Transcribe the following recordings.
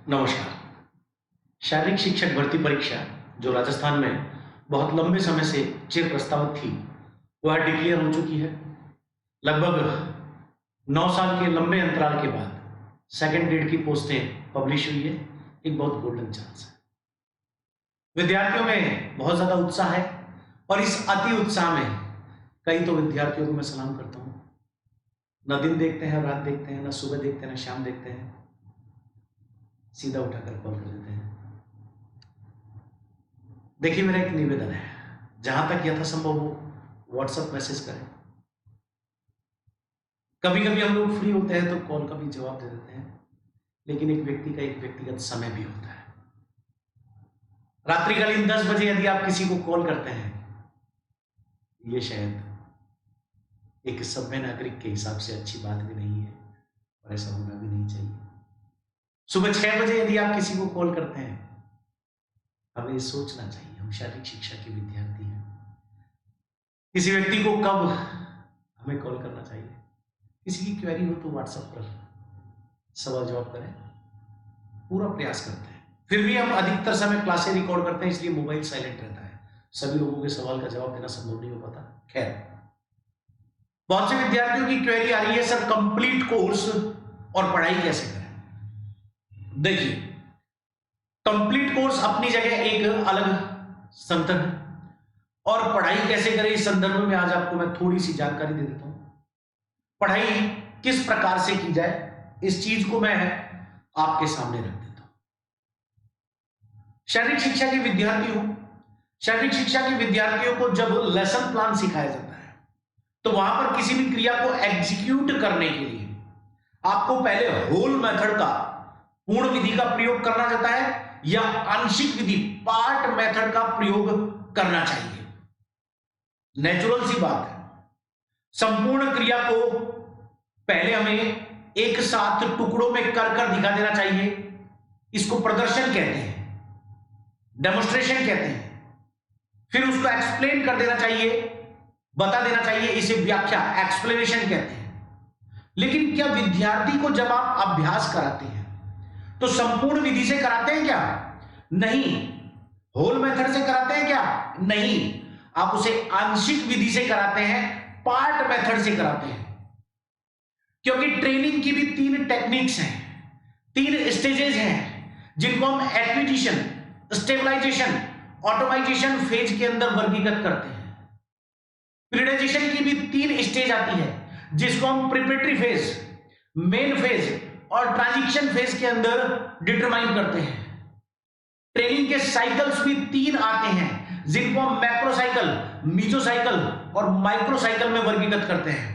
नमस्कार। शारीरिक शिक्षक भर्ती परीक्षा जो राजस्थान में बहुत लंबे समय से चिर प्रस्तावित थी, वह डिक्लेयर हो चुकी है। लगभग 9 साल के लंबे अंतराल के बाद सेकंड ग्रेड की पोस्टें पब्लिश हुई है। एक बहुत गोल्डन चांस है। विद्यार्थियों में बहुत ज्यादा उत्साह है और इस अति उत्साह में कई तो विद्यार्थियों को मैं सलाम करता हूं। न दिन देखते हैं, रात देखते हैं, न सुबह देखते हैं, न शाम देखते हैं, सीधा उठाकर कॉल कर देते हैं। देखिए, मेरा एक निवेदन है, जहां तक यथासंभव हो व्हाट्सएप मैसेज करें। कभी कभी हम लोग फ्री होते हैं तो कॉल का भी जवाब दे देते हैं, लेकिन एक व्यक्ति का एक व्यक्तिगत समय भी होता है। रात्रिकालीन 10 बजे यदि आप किसी को कॉल करते हैं, ये शायद एक सभ्य नागरिक के हिसाब से अच्छी बात भी नहीं है और ऐसा होना भी नहीं चाहिए। सुबह 6 बजे यदि आप किसी को कॉल करते हैं, हमें ये सोचना चाहिए हम शारीरिक शिक्षा के विद्यार्थी हैं। किसी व्यक्ति को कब हमें कॉल करना चाहिए, किसी की क्वेरी हो तो व्हाट्सएप पर सवाल जवाब करें, पूरा प्रयास करते हैं। फिर भी हम अधिकतर समय क्लासें रिकॉर्ड करते हैं, इसलिए मोबाइल साइलेंट रहता है। सभी लोगों के सवाल का जवाब देना संभव नहीं हो पाता। खैर, बहुत से विद्यार्थियों की क्वेरी आ रही है, सर कंप्लीट कोर्स और पढ़ाई कैसे करें। देखिए, कंप्लीट कोर्स अपनी जगह एक अलग संदर्भ है और पढ़ाई कैसे करें इस संदर्भ में आज आपको मैं थोड़ी सी जानकारी दे देता हूं। पढ़ाई किस प्रकार से की जाए, इस चीज को मैं आपके सामने रख देता हूं। शारीरिक शिक्षा के विद्यार्थियों को जब लेसन प्लान सिखाया जाता है, तो वहां पर किसी भी क्रिया को एग्जीक्यूट करने के लिए आपको पहले होल मेथड का, पूर्ण विधि का प्रयोग करना जाता है या आंशिक विधि, पार्ट मेथड का प्रयोग करना चाहिए। नेचुरल सी बात है, संपूर्ण क्रिया को पहले हमें एक साथ टुकड़ों में कर कर दिखा देना चाहिए। इसको प्रदर्शन कहते हैं, डेमोन्स्ट्रेशन कहते हैं। फिर उसको एक्सप्लेन कर देना चाहिए, बता देना चाहिए, इसे व्याख्या, एक्सप्लेनेशन कहते हैं। लेकिन क्या विद्यार्थी को जब आप अभ्यास कराते हैं तो संपूर्ण विधि से कराते हैं क्या? नहीं। होल मेथड से कराते हैं क्या? नहीं। आप उसे आंशिक विधि से कराते हैं, पार्ट मेथड से कराते हैं। क्योंकि ट्रेनिंग की भी 3 टेक्निक्स हैं, 3 स्टेजेस हैं, जिनको हम एक्विजिशन, स्टेबलाइजेशन, ऑटोमाइजेशन फेज के अंदर वर्गीकृत करते हैं। पीरियडाइजेशन की भी 3 स्टेज आती है, जिसको हम प्रिपरेटरी फेज, मेन फेज और ट्रांजिशन फेज के अंदर डिटरमाइन करते हैं। ट्रेनिंग के साइकिल्स भी 3 आते हैं, जिनको हम मैक्रो साइकिल, मीजो साइकिल और माइक्रो साइकिल में वर्गीकृत करते हैं।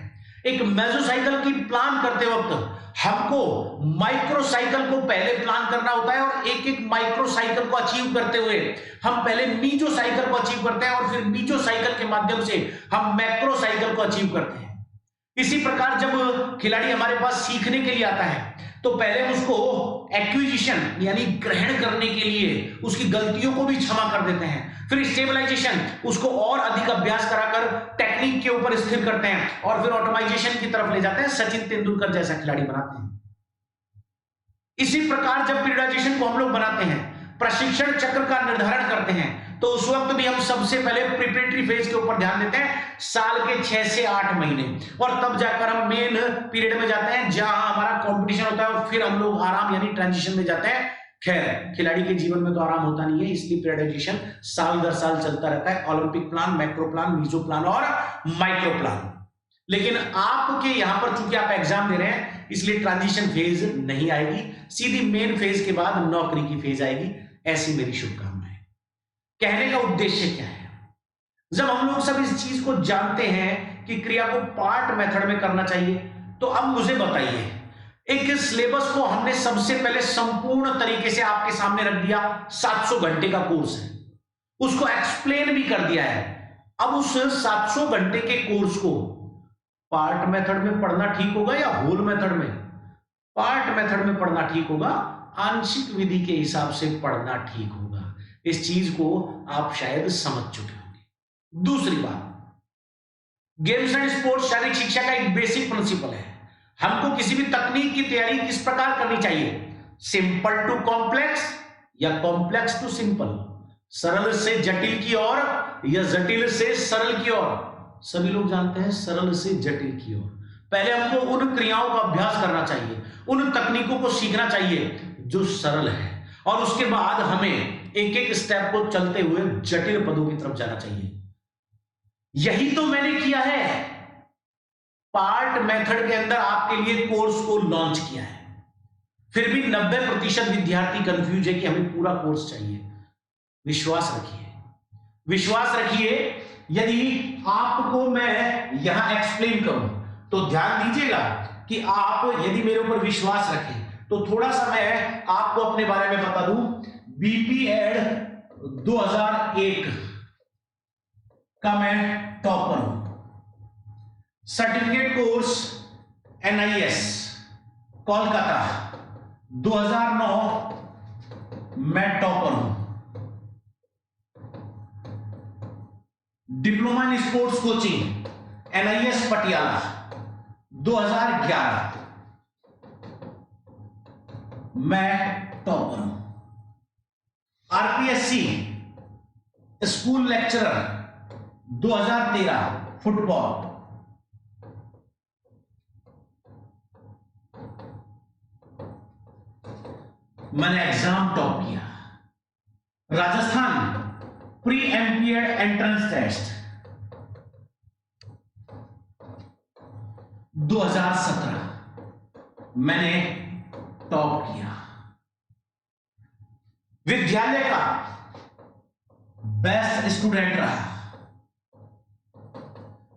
एक मेसो साइकिल की प्लान करते वक्त हमको माइक्रो साइकिल को पहले प्लान करना होता है और एक एक माइक्रो साइकिल को अचीव करते हुए हम पहले मीजो साइकिल को अचीव करते हैं और फिर मीजो साइकिल के माध्यम से हम मैक्रो साइकिल को अचीव करते हैं। इसी प्रकार जब खिलाड़ी हमारे पास सीखने के लिए आता है, तो पहले उसको एक्विजिशन यानी ग्रहण करने के लिए उसकी गलतियों को भी क्षमा कर देते हैं। फिर स्टेबलाइजेशन, उसको और अधिक अभ्यास कराकर टेक्निक के ऊपर स्थिर करते हैं और फिर ऑटोमाइजेशन की तरफ ले जाते हैं, सचिन तेंदुलकर जैसा खिलाड़ी बनाते हैं। इसी प्रकार जब पीरियडाइजेशन को हम लोग बनाते हैं, प्रशिक्षण चक्र का निर्धारण करते हैं, तो उस वक्त भी हम सबसे पहले प्रिपरेटरी फेज के ऊपर ध्यान देते हैं, साल के 6 से 8 महीने, और तब जाकर हम मेन पीरियड में जाते हैं जहां हमारा कंपटीशन होता है और फिर हम लोग आराम यानी ट्रांजिशन में जाते हैं। खैर, खिलाड़ी के जीवन में तो आराम होता नहीं है, इसलिए पीरियडाइजेशन साल दर साल चलता रहता है। Olympic plan, macro plan, meso plan और माइक्रो प्लान। लेकिन आपके यहां पर चूंकि आप एग्जाम दे रहे हैं, इसलिए ट्रांजिशन फेज नहीं आएगी, सीधी मेन फेज के बाद नौकरी की फेज आएगी। ऐसी मेरी शुभकामनाएं। कहने का उद्देश्य क्या है? जब हम लोग सब इस चीज को जानते हैं कि क्रिया को पार्ट मेथड में करना चाहिए, तो अब मुझे बताइए, एक सिलेबस को हमने सबसे पहले संपूर्ण तरीके से आपके सामने रख दिया, 700 घंटे का कोर्स है, उसको एक्सप्लेन भी कर दिया है। अब उस 700 घंटे के कोर्स को पार्ट मेथड में पढ़ना ठीक होगा या होल मेथड में? पार्ट मेथड में पढ़ना ठीक होगा, आंशिक विधि के हिसाब से पढ़ना ठीक होगा। इस चीज को आप शायद समझ चुके होंगे। दूसरी बात, गेम्स एंड स्पोर्ट्स शारीरिक शिक्षा का एक बेसिक प्रिंसिपल है। हमको किसी भी तकनीक की तैयारी किस प्रकार करनी चाहिए? सिंपल टू कॉम्प्लेक्स या कॉम्प्लेक्स टू सिंपल, सरल से जटिल की ओर या जटिल से सरल की ओर? सभी लोग जानते हैं सरल से जटिल की ओर। पहले हमको उन क्रियाओं का अभ्यास करना चाहिए, उन तकनीकों को सीखना चाहिए जो सरल है, और उसके बाद हमें एक एक स्टेप को चलते हुए जटिल पदों की तरफ जाना चाहिए। यही तो मैंने किया है, पार्ट मेथड के अंदर आपके लिए कोर्स को लॉन्च किया है। फिर भी 90% विद्यार्थी कंफ्यूज है कि हमें पूरा कोर्स चाहिए। विश्वास रखिए, विश्वास रखिए। यदि आपको मैं यहां एक्सप्लेन करूं तो ध्यान दीजिएगा कि आप यदि मेरे ऊपर विश्वास रखें तो थोड़ा सा मैं आपको अपने बारे में बता दूं। बीपीएड 2001 का मैं टॉपर हूं। सर्टिफिकेट कोर्स एनआईएस कोलकाता 2009 मैं टॉपर हूं। Diploma in sports coaching NIS Patiala 2011 मैं टॉपर हूं। आरपीएससी स्कूल लेक्चरर 2013 फुटबॉल, मैंने एग्जाम टॉप किया। Rajasthan pre MPEd entrance test 2017 मैंने टॉप किया। विद्यालय का बेस्ट स्टूडेंट रहा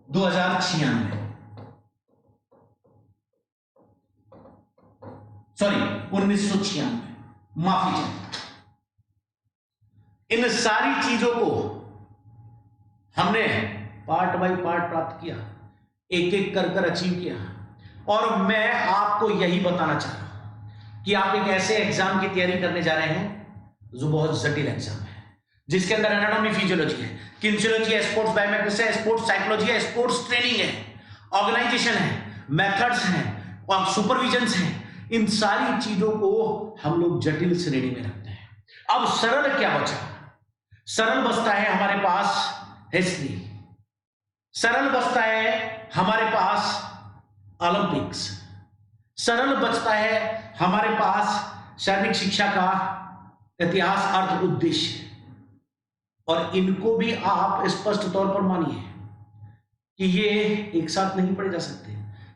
2096, सॉरी 1996, माफी चाहिए। इन सारी चीजों को हमने पार्ट बाय पार्ट प्राप्त किया, एक एक कर कर अचीव किया। और मैं आपको यही बताना चाह रहा हूं कि आप एक ऐसे एग्जाम की तैयारी करने जा रहे हैं जो बहुत जटिल एग्जाम है, जिसके अंदर एनाटॉमी फिजियोलॉजी है, किनेसियोलॉजी है, स्पोर्ट्स बायोमेट्रिक्स है, स्पोर्ट्स साइकोलॉजी है, स्पोर्ट्स ट्रेनिंग है, ऑर्गेनाइजेशन है, मेथड्स हैं और सुपरविजन्स हैं। इन सारी चीजों को हम लोग जटिल श्रेणी में रखते हैं। अब सरल क्या बचा? सरल बचता है हमारे पास हिस्ट्री, सरल बचता है हमारे पास ओलंपिक्स, सरल बचता है हमारे पास शारीरिक शिक्षा का इतिहास, अर्थ, उद्देश्य। और इनको भी आप स्पष्ट तौर पर मानिए कि ये एक साथ नहीं पढ़े जा सकते।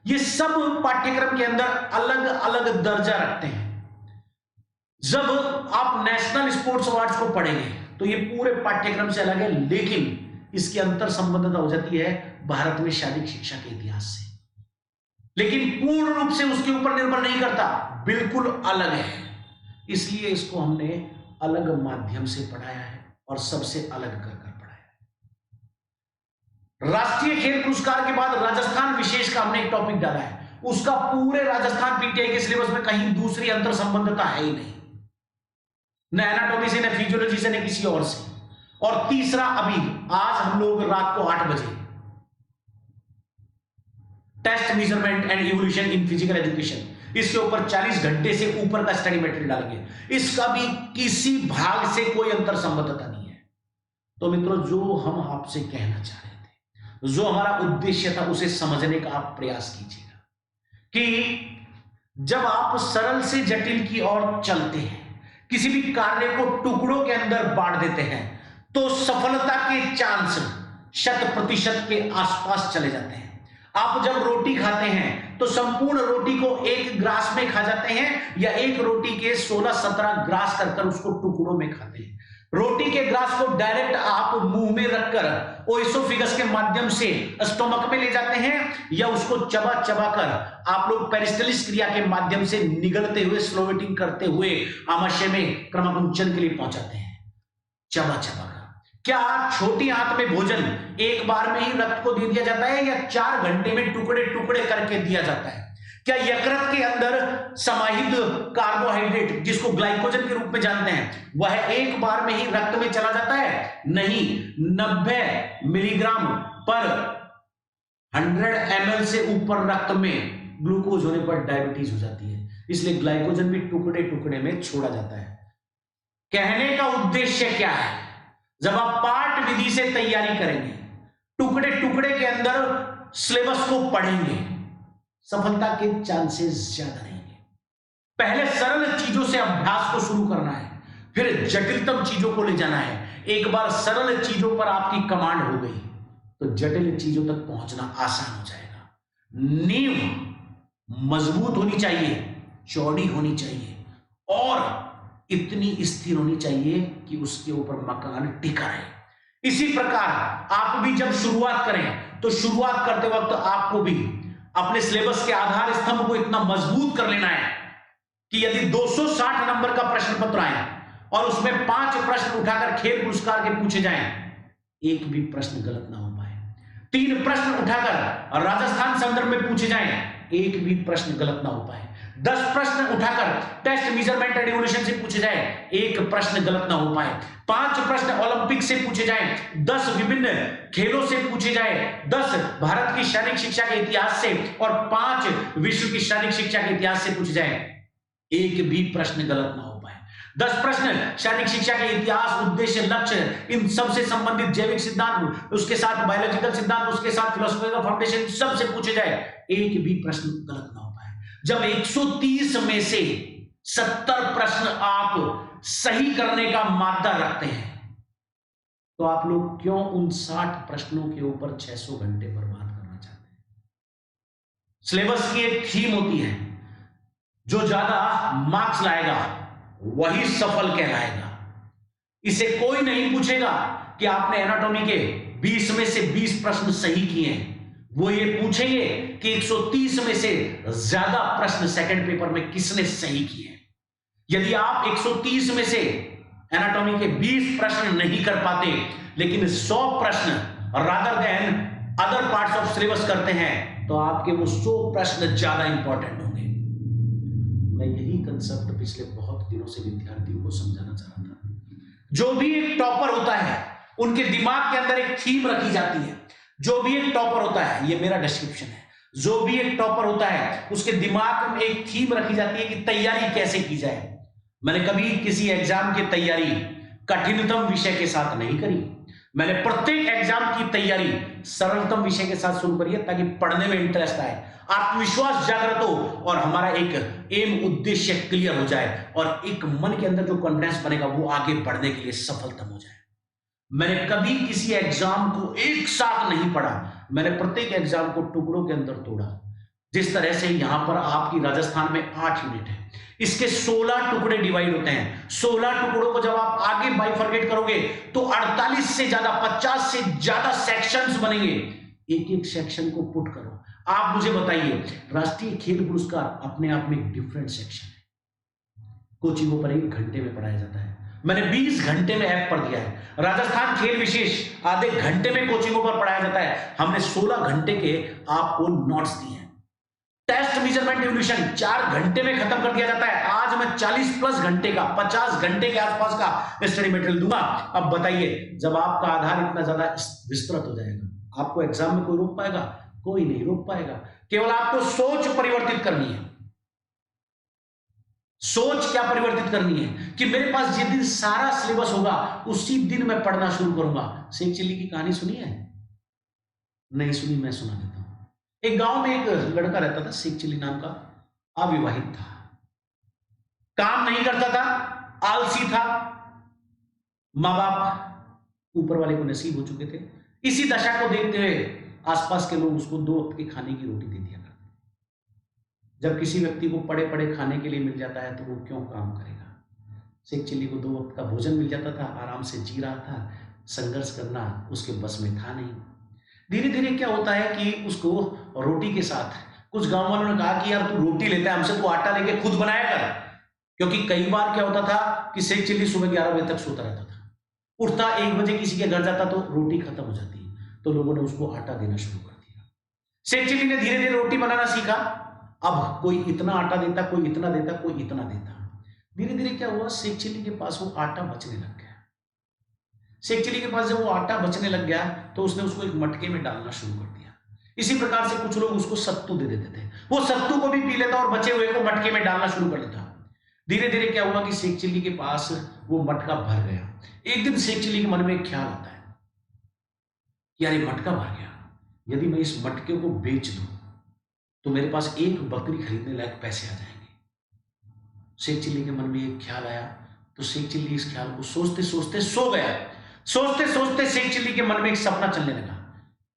ये सब पाठ्यक्रम के अंदर अलग अलग दर्जा रखते हैं। जब आप नेशनल स्पोर्ट्स अवार्ड्स को पढ़ेंगे तो ये पूरे पाठ्यक्रम से अलग है, लेकिन इसकी अंतर संबंधता हो जाती है भारत में शारीरिक शिक्षा के इतिहास से, लेकिन पूर्ण रूप से उसके ऊपर निर्भर नहीं करता, बिल्कुल अलग है। इसलिए इसको हमने अलग माध्यम से पढ़ाया है और सबसे अलग कर पढ़ाया है। राष्ट्रीय खेल पुरस्कार के बाद राजस्थान विशेष का हमने एक टॉपिक डाला है, उसका पूरे राजस्थान पीटीआई के सिलेबस में कहीं दूसरी अंतर संबंधता है ही नहीं, न एनाटॉमी से, न फिजियोलॉजी से, न किसी और से। और तीसरा, अभी आज हम लोग रात को 8 बजे test measurement and evaluation in physical education, इसके ऊपर 40 घंटे से ऊपर का स्टडी मटेरियल डालेंगे। इसका भी किसी भाग से कोई अंतर संबंधता नहीं है। तो मित्रों, जो हम आपसे कहना चाह रहे थे, जो हमारा उद्देश्य था, उसे समझने का आप प्रयास कीजिएगा कि जब आप सरल से जटिल की ओर चलते हैं, किसी भी कार्य को टुकड़ों के अंदर बांट देते हैं, तो सफलता के चांस 100% के आसपास चले जाते हैं। आप जब रोटी खाते हैं तो संपूर्ण रोटी को एक ग्रास में खा जाते हैं या एक रोटी के 16-17 ग्रास कर उसको टुकड़ों में खाते हैं। रोटी के ग्रास को डायरेक्ट आप मुंह में रखकर ओएसोफेगस के माध्यम से स्टोमक में ले जाते हैं या उसको चबा चबा कर आप लोग पेरिस्टलिस क्रिया के माध्यम से निगलते हुए, स्लोवेटिंग करते हुए आमाशय में क्रमकुंचन के लिए पहुंचाते हैं, चबा चबा कर। क्या छोटी आंत में भोजन एक बार में ही रक्त को दे दिया जाता है या 4 घंटे में टुकड़े टुकड़े करके दिया जाता है? क्या यकृत के अंदर समाहित कार्बोहाइड्रेट, जिसको ग्लाइकोजन के रूप में जानते हैं, वह एक बार में ही रक्त में चला जाता है? नहीं, 90 मिलीग्राम पर 100 ml से ऊपर रक्त में ग्लूकोज होने पर डायबिटीज हो जाती है। इसलिए ग्लाइकोजन भी टुकड़े टुकड़े में छोड़ा जाता है। कहने का उद्देश्य क्या है, जब आप पाठ विधि से तैयारी करेंगे, टुकड़े टुकड़े के अंदर सिलेबस को पढ़ेंगे, सफलता के चांसेस ज्यादा रहेंगे। पहले सरल चीजों से अभ्यास को शुरू करना है, फिर जटिलतम चीजों को ले जाना है। एक बार सरल चीजों पर आपकी कमांड हो गई तो जटिल चीजों तक पहुंचना आसान हो जाएगा। नींव मजबूत होनी चाहिए, चौड़ी होनी चाहिए और इतनी स्थिर होनी चाहिए कि उसके ऊपर मकान टिका रहे। इसी प्रकार आप भी जब शुरुआत करें तो शुरुआत करते वक्त आपको भी अपने सिलेबस के आधार स्तंभ को इतना मजबूत कर लेना है कि यदि 260 नंबर का प्रश्न पत्र आए और उसमें 5 प्रश्न उठाकर खेल पुरस्कार के पूछे जाएं, एक भी प्रश्न गलत ना हो पाए। 3 प्रश्न उठाकर राजस्थान संदर्भ में पूछे जाएं, एक भी प्रश्न गलत ना हो पाए। 10 प्रश्न उठाकर टेस्ट मेजरमेंट एंड इवोल्यूशन से पूछे जाए, एक प्रश्न गलत ना हो पाए। 5 प्रश्न ओलंपिक से पूछे जाए, 10 विभिन्न खेलों से पूछे जाए, 10 भारत की शारीरिक शिक्षा के इतिहास से और 5 विश्व की शारीरिक शिक्षा के इतिहास से पूछे जाए, एक भी प्रश्न गलत ना हो पाए। 10 प्रश्न शारीरिक शिक्षा के इतिहास, उद्देश्य, लक्ष्य, इन सब से संबंधित जैविक सिद्धांत, उसके साथ बायोलॉजिकल सिद्धांत, उसके साथ फिलोसफी फाउंडेशन, सब से पूछे जाए, एक भी प्रश्न गलत ना हो पाए। जब 130 में से 70 प्रश्न आप सही करने का मादा रखते हैं तो आप लोग क्यों उन 60 प्रश्नों के ऊपर 600 घंटे बर्बाद करना चाहते हैं? सिलेबस की एक थीम होती है, जो ज्यादा मार्क्स लाएगा वही सफल कहलाएगा। इसे कोई नहीं पूछेगा कि आपने एनाटॉमी के 20 में से 20 प्रश्न सही किए हैं, वो ये पूछेंगे कि 130 में से ज्यादा प्रश्न सेकंड पेपर में किसने सही किए। यदि आप 130 में से एनाटॉमी के 20 प्रश्न नहीं कर पाते लेकिन 100 प्रश्न rather than other parts of syllabus करते हैं तो आपके वो 100 प्रश्न ज्यादा इंपॉर्टेंट होंगे। मैं यही कंसेप्ट पिछले बहुत दिनों से विद्यार्थियों को समझाना चाह रहा था। जो भी एक टॉपर होता है उनके दिमाग के अंदर एक थीम रखी जाती है। जो भी एक टॉपर होता है, ये मेरा डिस्क्रिप्शन है, जो भी एक टॉपर होता है उसके दिमाग में एक थीम रखी जाती है कि तैयारी कैसे की जाए। मैंने कभी किसी एग्जाम की तैयारी कठिनतम विषय के साथ नहीं करी। मैंने प्रत्येक एग्जाम की तैयारी सरलतम विषय के साथ शुरू करी है ताकि पढ़ने में इंटरेस्ट आए, आत्मविश्वास जागृत हो और हमारा एक एम, उद्देश्य क्लियर हो जाए और एक मन के अंदर जो कॉन्फिडेंस बनेगा वो आगे बढ़ने के लिए सफलतम हो जाए। मैंने कभी किसी एग्जाम को एक साथ नहीं पढ़ा, मैंने प्रत्येक एग्जाम को टुकड़ों के अंदर तोड़ा। जिस तरह से यहां पर आपकी राजस्थान में 8 यूनिट है, इसके 16 टुकड़े डिवाइड होते हैं। 16 टुकड़ों को जब आप आगे बाइफरकेट करोगे तो 48 से ज्यादा, 50 से ज्यादा सेक्शंस बनेंगे। एक एक सेक्शन को पुट करो। आप मुझे बताइए, राष्ट्रीय खेल पुरस्कार अपने आप में एक डिफरेंट सेक्शन है। कोचिंगों पर 1 घंटे में पढ़ाया जाता है, मैंने 20 घंटे में ऐप पढ़ दिया है। राजस्थान खेल विशेष आधे घंटे में कोचिंगों पर पढ़ाया जाता है, हमने 16 घंटे के आपको नोट्स दिए हैं। टेस्ट मेजरमेंट इवोल्यूशन 4 घंटे में खत्म कर दिया जाता है। आज मैं 40+ घंटे का, 50 घंटे के आसपास का स्टडी मटेरियल दूंगा। अब बताइए, जब आपका आधार इतना ज्यादा विस्तृत हो जाएगा, आपको एग्जाम में कोई रोक पाएगा? कोई नहीं रोक पाएगा। केवल आपको सोच परिवर्तित करनी है। सोच क्या परिवर्तित करनी है कि मेरे पास जिस दिन सारा सिलेबस होगा उसी दिन मैं पढ़ना शुरू करूंगा। शेख चिल्ली की कहानी सुनी है? नहीं सुनी, मैं सुना देता हूं। एक गांव में एक लड़का रहता था, शेख चिल्ली नाम का, अविवाहित था, काम नहीं करता था, आलसी था, मां बाप ऊपर वाले को नसीब हो चुके थे। इसी दशा को देखते हुए आसपास के लोग उसको 2 वक्त के खाने की रोटी दे दिया करते। जब किसी व्यक्ति को पड़े पड़े खाने के लिए मिल जाता है तो वो क्यों काम करेगा? शेख चिल्ली को 2 वक्त का भोजन मिल जाता था, आराम से जी रहा था, संघर्ष करना उसके बस में था नहीं। धीरे धीरे क्या होता है कि उसको रोटी के साथ कुछ गांव वालों ने कहा कि यार तू रोटी लेता है हमसे, तू आटा लेके खुद बनाया कर। क्योंकि कई बार क्या होता था कि शेख चिल्ली सुबह 11 बजे तक सोता रहता था, उठता 1 बजे किसी के घर जाता तो रोटी खत्म हो जाती, तो लोगों ने उसको आटा देना शुरू कर दिया। शेख चिल्ली ने धीरे धीरे रोटी बनाना सीखा। अब कोई इतना आटा देता, कोई इतना देता, कोई इतना देता। धीरे धीरे क्या हुआ, शेख चिल्ली के पास वो आटा बचने लग गया। शेख चिल्ली के पास जब वो आटा बचने लग गया तो उसने उसको एक मटके में डालना शुरू कर दिया। इसी प्रकार से कुछ लोग उसको सत्तू दे देते थे, वो सत्तू को भी पी लेता और बचे हुए को मटके में डालना शुरू कर देता। धीरे धीरे क्या हुआ कि शेख चिल्ली के पास वो मटका भर गया। एक दिन शेख चिल्ली के मन में एक ख्याल आता है कि यार ये मटका भर गया, यदि मैं इस मटके को बेच दूं तो मेरे पास एक बकरी खरीदने लायक पैसे आ जाएंगे। शेख चिल्ली के मन में एक ख्याल आया, तो शेख चिल्ली इस ख्याल को सोचते सोचते सो गया। सोचते सोचते शेख चिल्ली के मन में एक सपना चलने लगा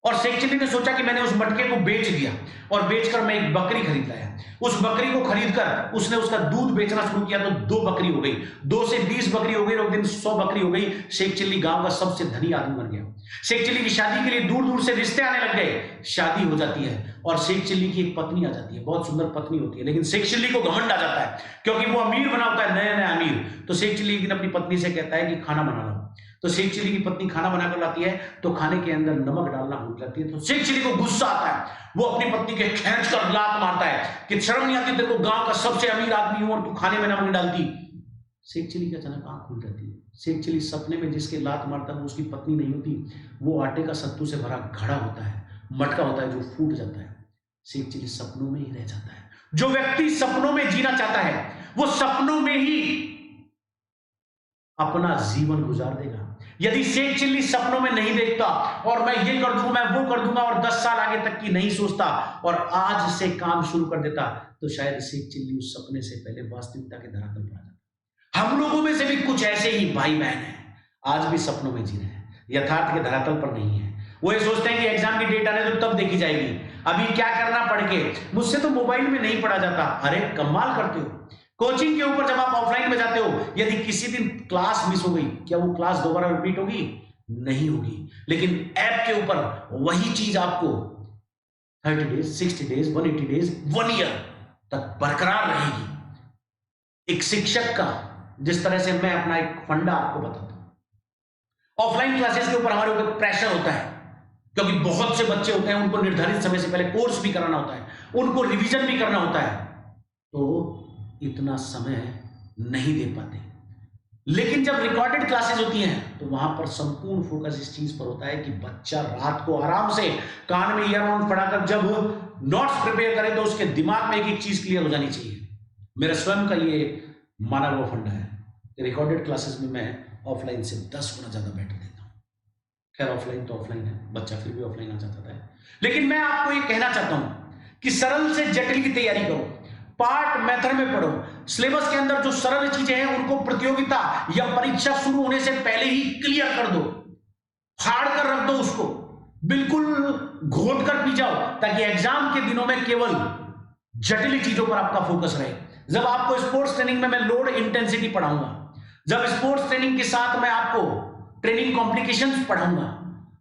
और शेख चिल्ली ने सोचा कि मैंने उस मटके को बेच दिया और बेचकर मैं एक बकरी खरीद लाया। उस बकरी को खरीदकर उसने उसका दूध बेचना शुरू किया तो 2 बकरी हो गई, 2 से 20 बकरी हो गई और एक दिन 100 बकरी हो गई। शेख चिल्ली गांव का सबसे धनी आदमी बन गया। शेख चिल्ली की शादी के लिए दूर दूर से रिश्ते आने लग गए। शादी हो जाती है और शेख चिल्ली की एक पत्नी आ जाती है, बहुत सुंदर पत्नी होती है, लेकिन शेख चिल्ली को घमंड आ जाता है क्योंकि वो अमीर बना होता है, नया नया अमीर। तो शेख चिल्ली एक दिन अपनी पत्नी से कहता है कि खाना बना लो। तो शेख चिल्ली की पत्नी खाना बनाकर लाती है तो खाने के अंदर नमक डालना भूल जाती है। तो शेख चिल्ली को गुस्सा आता है, वो अपनी पत्नी के खींच कर लात मारता है कि शर्म नहीं आती तेरे को, गांव का सबसे अमीर आदमी हूं और तू खाने में नमक डालती। शेख चिल्ली की अचानक आंख खुल जाती है। शेख चिल्ली सपने में जिसके लात मारता है वो उसकी पत्नी नहीं होती, वो आटे का सत्तू से भरा घड़ा होता है, मटका होता है जो फूट जाता है। शेख चिल्ली सपनों में ही रह जाता है। जो व्यक्ति सपनों में जीना चाहता है वो सपनों में ही अपना जीवन गुजार देगा। यदि शेख चिल्ली सपनों में नहीं देखता और मैं ये कर दूंगा, मैं वो कर दूंगा और 10 साल आगे तक की नहीं सोचता और आज से काम शुरू कर देता, तो शायद शेख चिल्ली उस सपने से पहले वास्तविकता के धरातल पर आ जाता। हम लोगों में से भी कुछ ऐसे ही भाई बहन हैं, आज भी सपनों में जी रहे हैं, यथार्थ के धरातल पर नहीं है। वो ये सोचते हैं कि एग्जाम की डेट आने तो तब देखी जाएगी, अभी क्या करना पढ़ के, मुझसे तो मोबाइल में नहीं पढ़ा जाता। अरे कमाल करते हो। कोचिंग के ऊपर जब आप ऑफलाइन में जाते हो, यदि किसी दिन क्लास मिस हो गई, क्या वो क्लास दोबारा रिपीट होगी? नहीं होगी। लेकिन ऐप के ऊपर वही चीज आपको 30 डेज, 60 डेज, 180 डेज, 1 ईयर तक बरकरार रहेगी। एक शिक्षक का जिस तरह से मैं अपना एक फंडा आपको बताता हूं, ऑफलाइन क्लासेस के ऊपर हमारे ऊपर प्रेशर होता है क्योंकि बहुत से बच्चे होते हैं, उनको निर्धारित समय से पहले कोर्स भी कराना होता है, उनको रिवीजन भी करना होता है, तो इतना समय नहीं दे पाते। लेकिन जब रिकॉर्डेड क्लासेस होती हैं तो वहां पर संपूर्ण फोकस इस चीज पर होता है कि बच्चा रात को आराम से कान में ईयरफोन पढ़ाकर जब नोट्स प्रिपेयर करे तो उसके दिमाग में एक एक चीज क्लियर हो जानी चाहिए। मेरा स्वयं का ये माना हुआ फंडा है। रिकॉर्डेड क्लासेस में मैं ऑफलाइन से 10 गुना ज्यादा बेटर देता हूं। खैर ऑफलाइन तो ऑफलाइन है, बच्चा फिर भी ऑफलाइन आ जाता है। लेकिन मैं आपको ये कहना चाहता हूं कि सरल से जटिल की तैयारी करो, पार्ट मेथड में पढ़ो। सिलेबस के अंदर जो सरल चीजें हैं उनको प्रतियोगिता या परीक्षा शुरू होने से पहले ही क्लियर कर दो, फाड़ कर रख दो, उसको बिल्कुल घोट कर पी जाओ, ताकि एग्जाम के दिनों में केवल जटिल चीजों पर आपका फोकस रहे। जब आपको स्पोर्ट्स ट्रेनिंग में मैं लोड इंटेंसिटी पढ़ाऊंगा, जब स्पोर्ट्स ट्रेनिंग के साथ मैं आपको ट्रेनिंग कॉम्प्लिकेशंस पढ़ाऊंगा,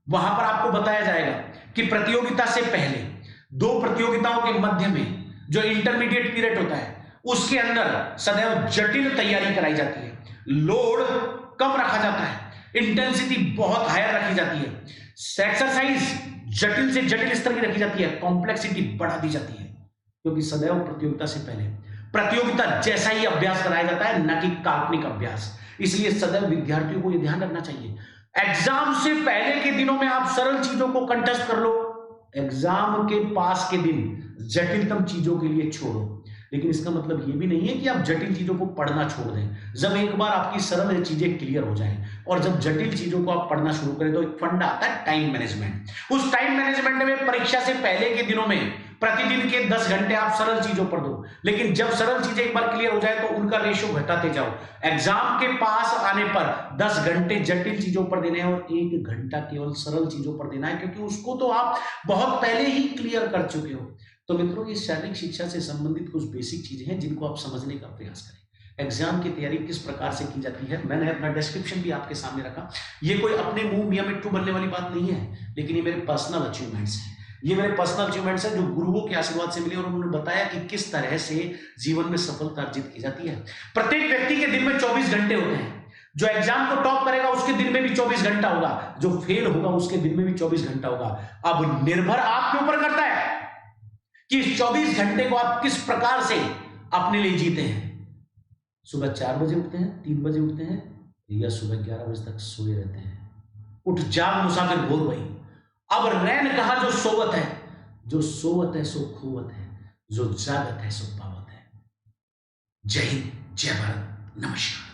वहां पर आपको बताया जाएगा कि प्रतियोगिता से पहले 2 प्रतियोगिताओं के मध्य में जो इंटरमीडिएट पीरियड होता है उसके अंदर सदैव जटिल तैयारी कराई जाती है, लोड कम रखा जाता है, इंटेंसिटी बहुत हायर रखी जाती है, एक्सरसाइज जटिल से जटिल स्तर की रखी जाती है, कॉम्प्लेक्सिटी बढ़ा दी जाती है, क्योंकि सदैव प्रतियोगिता से पहले प्रतियोगिता जैसा ही अभ्यास कराया जाता है, न कि काल्पनिक अभ्यास। इसलिए सदैव विद्यार्थियों को यह ध्यान रखना चाहिए, एग्जाम से पहले के दिनों में आप सरल चीजों को कंटेस्ट कर लो, एग्जाम के पास के दिन जटिलतम चीजों के लिए छोड़ो। लेकिन इसका मतलब यह भी नहीं है कि आप जटिल चीजों को पढ़ना छोड़ दें। जब एक बार आपकी सरल चीजें क्लियर हो जाएं और जब जटिल चीजों को आप पढ़ना शुरू करें तो एक फंडा आता है टाइम मैनेजमेंट। उस टाइम मैनेजमेंट में परीक्षा से पहले के दिनों में प्रतिदिन के 10 घंटे आप सरल चीजों पर दो, लेकिन जब सरल चीजें एक बार क्लियर हो जाए तो उनका रेशो घटाते जाओ। एग्जाम के पास आने पर 10 घंटे जटिल चीजों पर देने हैं और 1 घंटा केवल सरल चीजों पर देना है, क्योंकि उसको तो आप बहुत पहले ही क्लियर कर चुके हो। तो मित्रों, ये शारीरिक शिक्षा से संबंधित कुछ बेसिक चीजें हैं जिनको आप समझने का प्रयास करें। एग्जाम की तैयारी किस प्रकार से की जाती है मैंने अपना डिस्क्रिप्शन भी आपके सामने रखा। ये कोई अपने मुंह मियां मिट्टू बनने वाली बात नहीं है, लेकिन ये मेरे पर्सनल अचीवमेंट्स हैं। ये मेरे पर्सनल अचीवमेंट्स हैं जो गुरुओं के आशीर्वाद से मिले और उन्होंने बताया कि किस तरह से जीवन में सफलता अर्जित की जाती है। प्रत्येक व्यक्ति के दिन में 24 घंटे होते हैं। जो एग्जाम को टॉप करेगा उसके दिन में भी 24 घंटा होगा, जो फेल होगा उसके दिन में भी 24 घंटा होगा। अब निर्भर आपके ऊपर करता है कि इस 24 घंटे को आप किस प्रकार से अपने लिए जीते हैं। सुबह 4 बजे उठते हैं, 3 बजे उठते हैं, या सुबह 11 बजे तक सोए रहते हैं। उठ जाग मुसाफिर भोर भई, अब रैन कहा जो सोवत है, जो सोवत है सो खोवत है, जो जागत है सो पावत है। जय हिंद, जय भारत, नमस्कार।